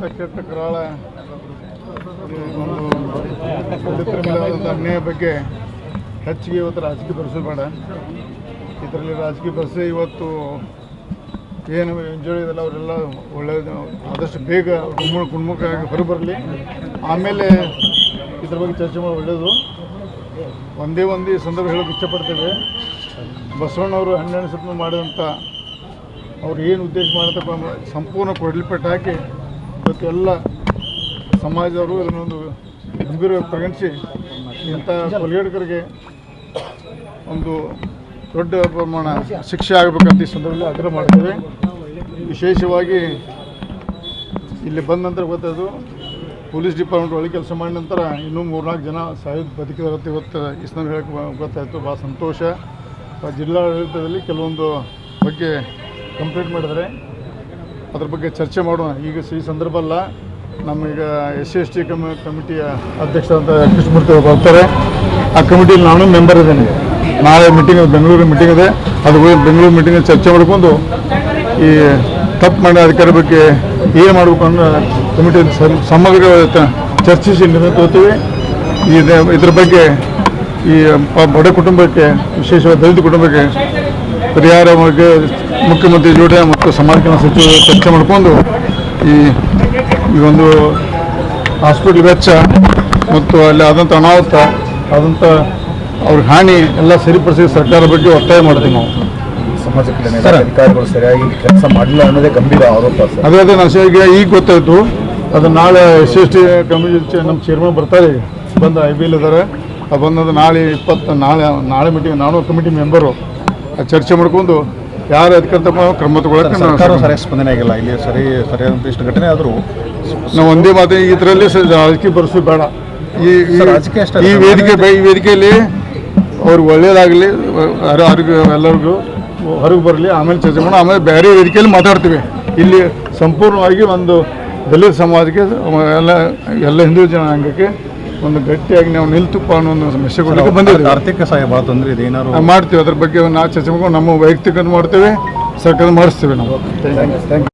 ಇಂಥ ಕೆಟ್ಟ ಕರಾಳ ಒಂದು ದಲಿತರ ಮೇಲಾದಂಥ ಅನ್ಯಾಯ ಬಗ್ಗೆ ಹೆಚ್ಚಿಗೆ ಇವತ್ತು ರಾಜಕೀಯ ಬರೆಸೋದು ಬೇಡ. ಇದರಲ್ಲಿ ರಾಜಕೀಯ ಬರೆಸಿ ಇವತ್ತು ಏನು ಎಂಜಾಯ್ ಇದೆಲ್ಲ ಅವರೆಲ್ಲ ಒಳ್ಳೆಯದು ಆದಷ್ಟು ಬೇಗ ಗುಣಮುಖವಾಗಿ ಹೊರಬರಲಿ. ಆಮೇಲೆ ಇದ್ರ ಬಗ್ಗೆ ಚರ್ಚೆ ಮಾಡಿ ಒಳ್ಳೆಯದು. ಒಂದೇ ಸಂದರ್ಭ ಹೇಳೋಕ್ಕೆ ಇಷ್ಟಪಡ್ತೇವೆ. ಬಸವಣ್ಣವರು 12 ಸೆಪ್ಟೆಂಬರ್ ಮಾಡಿದಂಥ ಅವ್ರು ಏನು ಉದ್ದೇಶ ಮಾಡತಕ್ಕ ಸಂಪೂರ್ಣ ಕೊಡಲಿಪಟ್ಟು ಹಾಕಿ ಇವತ್ತು ಎಲ್ಲ ಸಮಾಜದವರು ಇದನ್ನೊಂದು ಗಂಭೀರವಾಗಿ ಪರಿಗಣಿಸಿ ಇಂಥ ಕೊಲೆಗಡಕರಿಗೆ ಒಂದು ದೊಡ್ಡ ಪ್ರಮಾಣ ಶಿಕ್ಷೆ ಆಗಬೇಕಂತ ಈ ಸಂದರ್ಭದಲ್ಲಿ ಆಗ್ರಹ ಮಾಡ್ತೇವೆ. ವಿಶೇಷವಾಗಿ ಇಲ್ಲಿ ಬಂದ ನಂತರ ಗೊತ್ತದು ಪೊಲೀಸ್ ಡಿಪಾರ್ಟ್ಮೆಂಟ್ ಒಳಗೆ ಕೆಲಸ ಮಾಡಿದ ನಂತರ ಇನ್ನೂ 3-4 ಜನ ಸಾಯೋದು ಬದುಕಿದಾರತ್ತೆ ಇವತ್ತು ಈ ಸಂದರ್ಭ ಹೇಳಕ್ಕೆ ಗೊತ್ತಾಯಿತು. ಭಾಳ ಸಂತೋಷ. ಜಿಲ್ಲಾಡಳಿತದಲ್ಲಿ ಕೆಲವೊಂದು ಬಗ್ಗೆ ಕಂಪ್ಲೇಂಟ್ ಮಾಡಿದರೆ ಅದ್ರ ಬಗ್ಗೆ ಚರ್ಚೆ ಮಾಡೋಣ. ಈಗ ಈ ಸಂದರ್ಭ ಅಲ್ಲ, ನಮ್ಮೀಗ SC/ST ಕಮಿಟಿಯ ಅಧ್ಯಕ್ಷರಾದಂಥ ಕೃಷ್ಣಮೂರ್ತಿ ಬರ್ತಾರೆ. ಆ ಕಮಿಟಿಯಲ್ಲಿ ನಾನು ಮೆಂಬರ್ ಇದ್ದೇನೆ. ನಾಳೆ ಮೀಟಿಂಗ್ ಬೆಂಗಳೂರು ಮೀಟಿಂಗ್ ಇದೆ. ಅದು ಬೆಂಗಳೂರು ಮೀಟಿಂಗ್ ಚರ್ಚೆ ಮಾಡ್ಕೊಂಡು ಈ ತಪ್ಪು ಮಾಡಿದ ಅಧಿಕಾರಿ ಬಗ್ಗೆ ಏನು ಮಾಡಬೇಕು ಅನ್ನೋ ಕಮಿಟಿ ಸಮಗ್ರ ಚರ್ಚಿಸಿ ನಿರ್ಣಯ ತಗೋತೀವಿ. ಇದ್ರ ಬಗ್ಗೆ ಈ ಬಡ ಕುಟುಂಬಕ್ಕೆ, ವಿಶೇಷವಾಗಿ ದಲಿತ ಕುಟುಂಬಕ್ಕೆ ಪರಿಹಾರ ಬಗ್ಗೆ ಮುಖ್ಯಮಂತ್ರಿ ಜೋಡಿ ಮತ್ತು ಸಮಾಜ ಕಲ್ಯಾಣ ಸಚಿವರು ಚರ್ಚೆ ಮಾಡಿಕೊಂಡು ಈ ಒಂದು ಹಾಸ್ಪಿಟ್ಲ್ ವೆಚ್ಚ ಮತ್ತು ಅಲ್ಲಿ ಆದಂಥ ಅನಾಹುತ ಆದಂಥ ಅವ್ರಿಗೆ ಹಾನಿ ಎಲ್ಲ ಸರಿಪಡಿಸಿ ಸರ್ಕಾರ ಬಗ್ಗೆ ಒತ್ತಾಯ ಮಾಡ್ತೀವಿ ನಾವು. ಸಮಾಜ ಕಲ್ಯಾಣ ಅಧಿಕಾರಿಗಳು ಸರಿಯಾಗಿ ಕೆಲಸ ಮಾಡಲಿಲ್ಲ ಅನ್ನೋದೇ ಗಂಭೀರ ಆರೋಪ. ಅದೇ ಈಗ ಗೊತ್ತಾಯಿತು. ಅದು ನಾಳೆ SC/ST ಕಮಿಟಿ ನಮ್ಮ ಚೇರ್ಮನ್ ಬರ್ತಾರೆ, ಬಂದು IBL ಇದ್ದಾರೆ. ಅದು ಬಂದದ್ದು ನಾಳೆ ಮೀಟಿಂಗ್. ನಾನು ಕಮಿಟಿ ಮೆಂಬರು. ಚರ್ಚೆ ಮಾಡ್ಕೊಂಡು ಯಾರು ಅದಕ್ಕಂತ ಕ್ರಮ ತಗೊಳ್ಳೋಕೆ ಸರಿಯಾಗಿ ಸ್ಪಂದನೆ ಆಗಿಲ್ಲ. ಇಲ್ಲಿ ಸರಿಯಾದಂಥ ಇಷ್ಟು ಘಟನೆ ಆದರೂ ನಾವು ಒಂದೇ ಮಾತು, ಇದರಲ್ಲಿ ರಾಜಕೀಯ ಬರೆಸೋದು ಬೇಡ. ಈ ವೇದಿಕೆಯಲ್ಲಿ ಅವ್ರಿಗೆ ಒಳ್ಳೇದಾಗಲಿ, ಎಲ್ಲರಿಗೂ ಹೊರಗೆ ಬರಲಿ, ಆಮೇಲೆ ಚರ್ಚೆ ಮಾಡೋಣ. ಆಮೇಲೆ ಬೇರೆ ವೇದಿಕೆಯಲ್ಲಿ ಮಾತಾಡ್ತೀವಿ. ಇಲ್ಲಿ ಸಂಪೂರ್ಣವಾಗಿ ಒಂದು ದಲಿತ ಸಮಾಜಕ್ಕೆ ಎಲ್ಲ ಹಿಂದೂ ಜನಾಂಗಕ್ಕೆ ಒಂದು ಗಟ್ಟಿಯಾಗಿ ನಾವು ನಿಲ್ತುಪ್ಪ ಅನ್ನೋ ಒಂದು ಮೆಸೇಜ್ ಕೊಡಲಿಕ್ಕೆ ಬಂದಿದ್ದೀವಿ. ಆರ್ಥಿಕ ಸಹಾಯ ಭಾಳ ತೊಂದರೆ ಇದೆ, ಏನಾದ್ರು ಮಾಡ್ತೀವಿ. ಅದ್ರ ಬಗ್ಗೆ ನಾವು ಚರ್ಚೆ ಮಾಡ್ಕೊಂಡು ನಮ್ಮ ವೈಯಕ್ತಿಕ ಮಾಡ್ತೇವೆ, ಸರ್ಕಾರ ಮಾಡಿಸ್ತೀವಿ ನಾವು. Thank you.